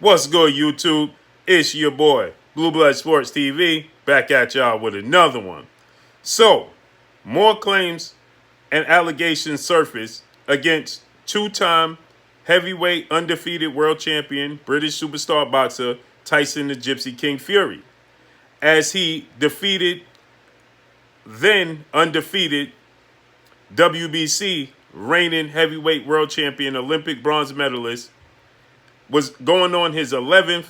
What's good, YouTube? It's your boy, Blue Blood Sports TV, back at y'all with another one. So, more claims and allegations surface against two-time heavyweight undefeated world champion, British superstar boxer Tyson the Gypsy King Fury, as he defeated then undefeated WBC reigning heavyweight world champion, Olympic bronze medalist, was going on his 11th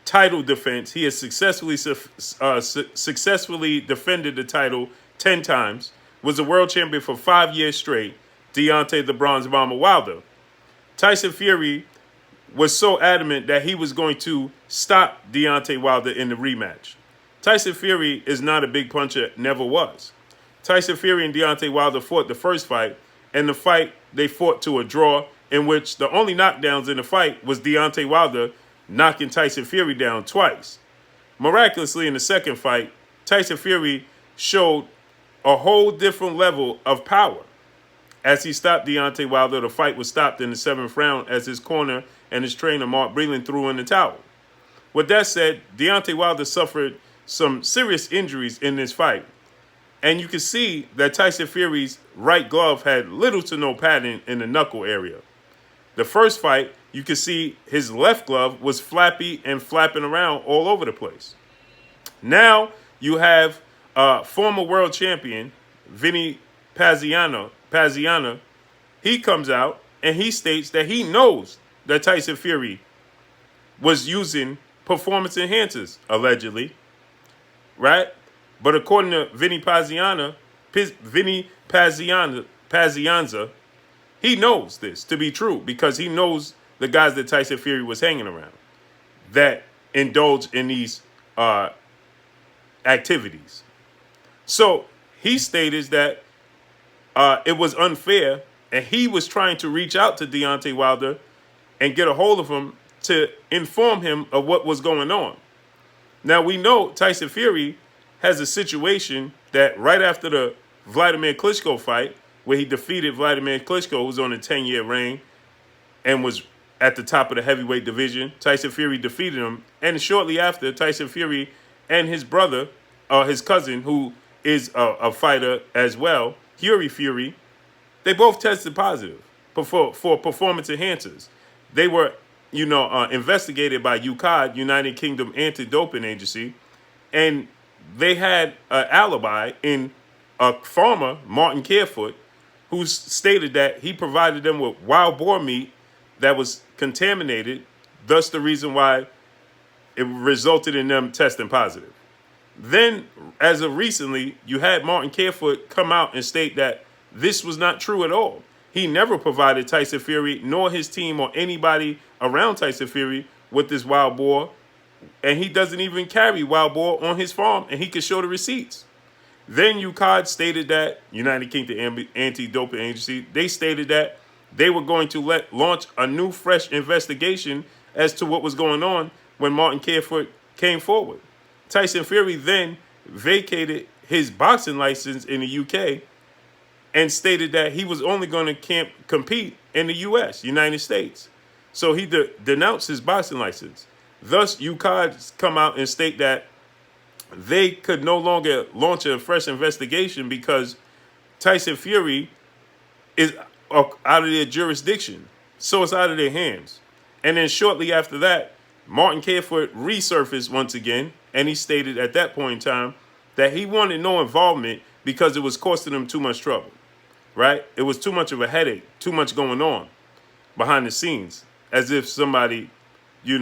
title defense. He has successfully defended the title 10 times, was a world champion for 5 years straight, Deontay the Bronze Bomber Wilder. Tyson Fury was so adamant that he was going to stop Deontay Wilder in the rematch. Tyson Fury is not a big puncher, never was. Tyson Fury and Deontay Wilder fought the first fight, and the fight they fought to a draw, in which the only knockdowns in the fight was Deontay Wilder knocking Tyson Fury down twice. Miraculously, in the second fight, Tyson Fury showed a whole different level of power. As he stopped Deontay Wilder, the fight was stopped in the 7th round as his corner and his trainer, Mark Breland, threw in the towel. With that said, Deontay Wilder suffered some serious injuries in this fight. And you can see that Tyson Fury's right glove had little to no padding in the knuckle area. The first fight, you can see his left glove was flappy and flapping around all over the place. Now you have former world champion Vinny Pazienza. He comes out and he states that he knows that Tyson Fury was using performance enhancers, allegedly, right? But according to Vinny Pazienza, he knows this to be true because he knows the guys that Tyson Fury was hanging around that indulge in these activities. So he stated that it was unfair, and he was trying to reach out to Deontay Wilder and get a hold of him to inform him of what was going on. Now, we know Tyson Fury has a situation that right after the Vladimir Klitschko fight, where he defeated Vladimir Klitschko, who was on a 10-year reign and was at the top of the heavyweight division, Tyson Fury defeated him. And shortly after, Tyson Fury and his brother, his cousin, who is a fighter as well, Fury, they both tested positive for performance enhancers. They were, investigated by UCAD, United Kingdom Anti-Doping Agency, and they had an alibi in a farmer, Martin Carefoot, who stated that he provided them with wild boar meat that was contaminated, thus the reason why it resulted in them testing positive. Then, as of recently, you had Martin Carefoot come out and state that this was not true at all. He never provided Tyson Fury, nor his team or anybody around Tyson Fury, with this wild boar, and he doesn't even carry wild boar on his farm, and he can show the receipts. Then UCAD stated that, United Kingdom Anti-Doping Agency, they stated that they were going to launch a new, fresh investigation as to what was going on when Martin Carefoot came forward. Tyson Fury then vacated his boxing license in the UK and stated that he was only going to compete in the US, United States. So he denounced his boxing license. Thus, UCAD come out and state that they could no longer launch a fresh investigation because Tyson Fury is out of their jurisdiction. So it's out of their hands. And then shortly after that, Martin Carefoot resurfaced once again, and he stated at that point in time that he wanted no involvement because it was costing him too much trouble, right? It was too much of a headache, too much going on behind the scenes, as if somebody, we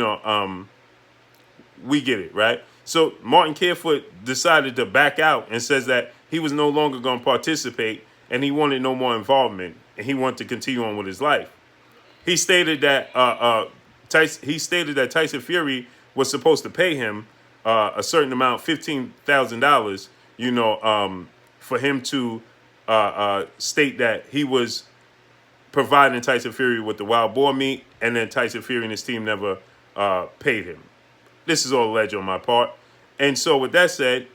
get it, right? So Martin Carefoot decided to back out and says that he was no longer going to participate and he wanted no more involvement and he wanted to continue on with his life. He stated that Tyson Fury was supposed to pay him a certain amount, $15,000, for him to state that he was providing Tyson Fury with the wild boar meat, and then Tyson Fury and his team never paid him. This is all alleged on my part. And so with that said,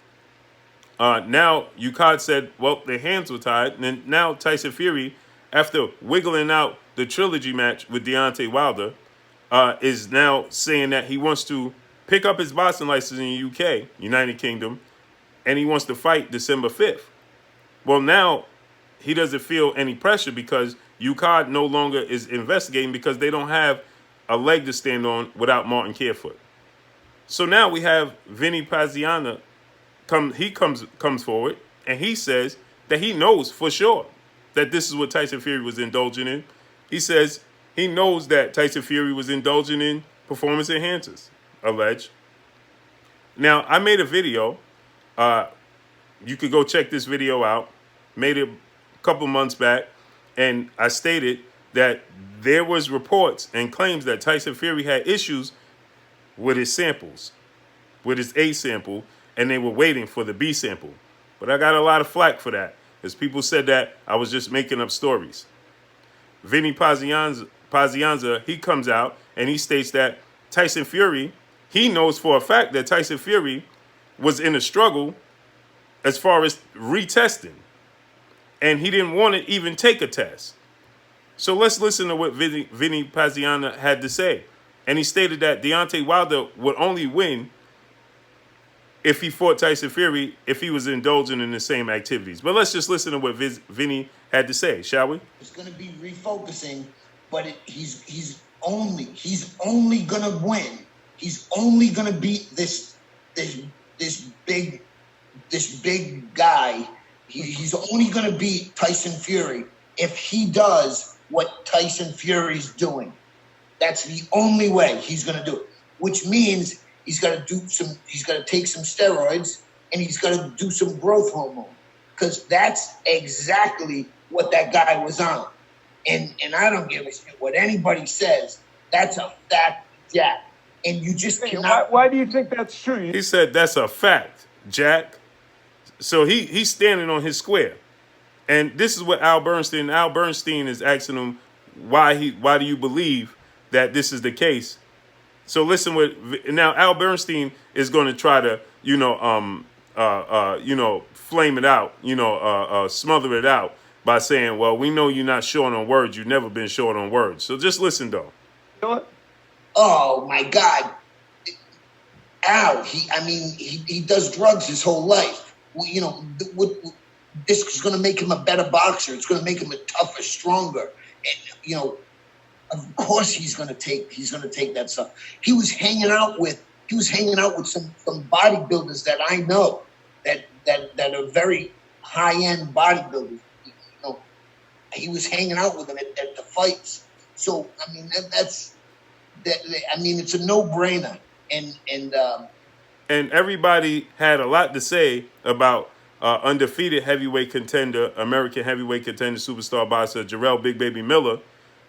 now UCAD said, well, their hands were tied. And then now Tyson Fury, after wiggling out the trilogy match with Deontay Wilder, is now saying that he wants to pick up his boxing license in the UK, United Kingdom, and he wants to fight December 5th. Well, now he doesn't feel any pressure because UCOD no longer is investigating because they don't have a leg to stand on without Martin Carefoot. So now we have Vinny Pazienza comes forward and he says that he knows for sure that this is what Tyson Fury was indulging in. He says he knows that Tyson Fury was indulging in performance enhancers, alleged. Now, I made a video. You could go check this video out. Made it a couple months back. And I stated that there was reports and claims that Tyson Fury had issues with his samples, with his A sample, and they were waiting for the B sample. But I got a lot of flack for that, because people said that I was just making up stories. Vinny Pazienza, he comes out and he states that Tyson Fury, he knows for a fact that Tyson Fury was in a struggle as far as retesting. And he didn't want to even take a test. So let's listen to what Vinny Pazienza had to say. And he stated that Deontay Wilder would only win if he fought Tyson Fury if he was indulging in the same activities. But let's just listen to what Vinny had to say, shall we? It's going to be refocusing, but he's only going to win. He's only going to beat this big guy. He's only going to beat Tyson Fury if he does what Tyson Fury's doing. That's the only way he's going to do it, which means he's got to take some steroids and he's got to do some growth hormone, because that's exactly what that guy was on. And I don't give a shit what anybody says. That's a fact, Jack. And you just cannot. Why do you think that's true? He said that's a fact, Jack. So he's standing on his square. And this is what Al Bernstein is asking him, why do you believe that this is the case? So listen now Al Bernstein is going to try to, flame it out, smother it out by saying, well, we know you're not short on words. You've never been short on words. So just listen, though. You know what? Oh, my God. Al, he does drugs his whole life. This is going to make him a better boxer. It's going to make him a tougher, stronger. And, of course he's going to take that stuff. He was hanging out with some bodybuilders that I know that are very high-end bodybuilders. He was hanging out with them at the fights. So it's a no-brainer. And everybody had a lot to say about undefeated heavyweight contender, American heavyweight contender, superstar boxer Jarrell Big Baby Miller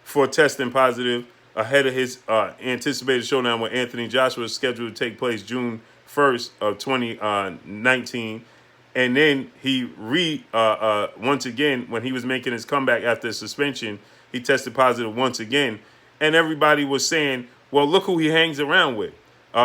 for testing positive ahead of his anticipated showdown with Anthony Joshua, scheduled to take place June 1st of 2019. And then he once again, when he was making his comeback after suspension, he tested positive once again. And everybody was saying, well, look who he hangs around with.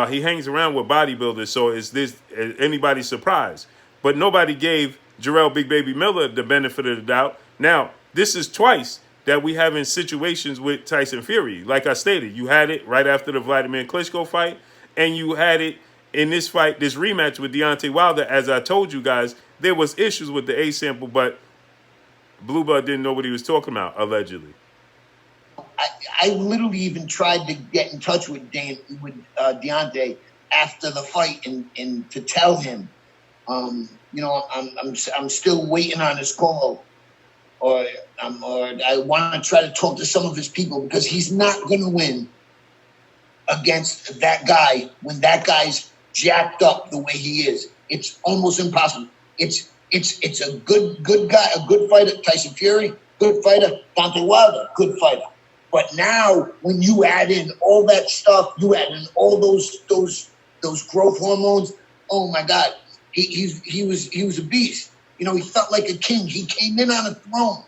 He hangs around with bodybuilders, so is this anybody's surprise? But nobody gave Jarrell Big Baby Miller the benefit of the doubt. Now, this is twice that we have in situations with Tyson Fury. Like I stated, you had it right after the Vladimir Klitschko fight, and you had it in this fight, this rematch with Deontay Wilder. As I told you guys, there was issues with the A sample, but Blue Blood didn't know what he was talking about, allegedly. I literally even tried to get in touch with Deontay after the fight and to tell him, I'm still waiting on his call, or I want to try to talk to some of his people, because he's not going to win against that guy when that guy's jacked up the way he is. It's almost impossible. It's a good guy, a good fighter, Tyson Fury, good fighter, Deontay Wilder, good fighter. But now, when you add in all that stuff, you add in all those growth hormones. Oh my God, he was a beast. He felt like a king. He came in on a throne.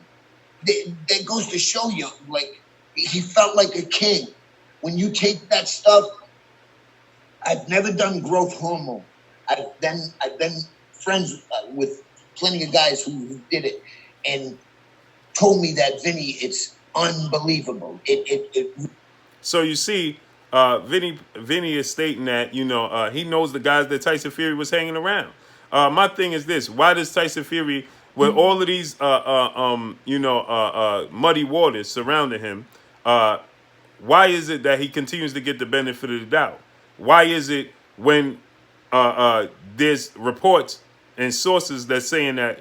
That goes to show you, like, he felt like a king. When you take that stuff, I've never done growth hormone. I've been friends with plenty of guys who did it, and told me that, Vinny, it's unbelievable. So you see, Vinny is stating that he knows the guys that Tyson Fury was hanging around. My thing is this: why does Tyson Fury, with all of these muddy waters surrounding him, why is it that he continues to get the benefit of the doubt? Why is it when there's reports and sources that saying that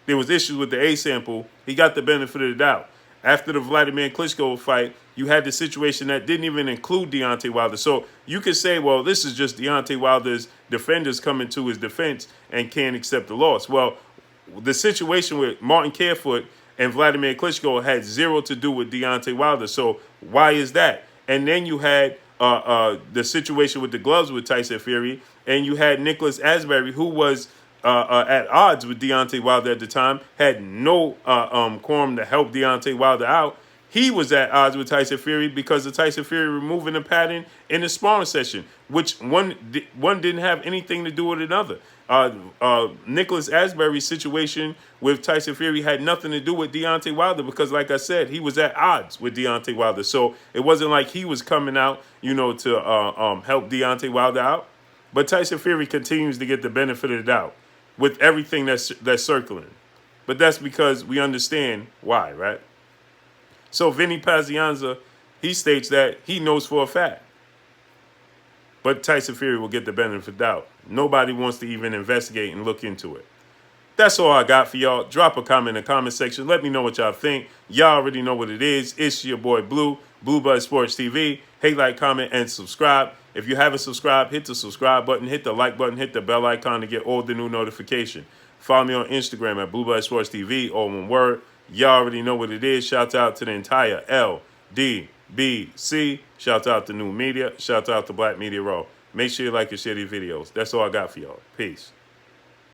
there was issues with the A sample, he got the benefit of the doubt? After the Vladimir Klitschko fight, you had the situation that didn't even include Deontay Wilder. So you could say, well, this is just Deontay Wilder's defenders coming to his defense and can't accept the loss. Well, the situation with Martin Carefoot and Vladimir Klitschko had zero to do with Deontay Wilder. So why is that? And then you had the situation with the gloves with Tyson Fury, and you had Nicholas Asbury, who was at odds with Deontay Wilder at the time, had no quorum to help Deontay Wilder out. He was at odds with Tyson Fury because of Tyson Fury removing the padding in the sparring session, which one didn't have anything to do with another. Nicholas Asbury's situation with Tyson Fury had nothing to do with Deontay Wilder because, like I said, he was at odds with Deontay Wilder. So it wasn't like he was coming out, to help Deontay Wilder out. But Tyson Fury continues to get the benefit of the doubt with everything that's circling. But that's because we understand why, right? So Vinny Pazienza, he states that he knows for a fact. But Tyson Fury will get the benefit of the doubt. Nobody wants to even investigate and look into it. That's all I got for y'all. Drop a comment in the comment section. Let me know what y'all think. Y'all already know what it is. It's your boy Blue, Blue Bud Sports TV. Hate, like, comment, and subscribe. If you haven't subscribed, hit the subscribe button, hit the like button, hit the bell icon to get all the new notification. Follow me on Instagram at Blue Bud Sports TV, all one word. Y'all already know what it is. Shout out to the entire LDBC. Shout out to New Media. Shout out to Black Media Raw. Make sure you like and share these videos. That's all I got for y'all. Peace.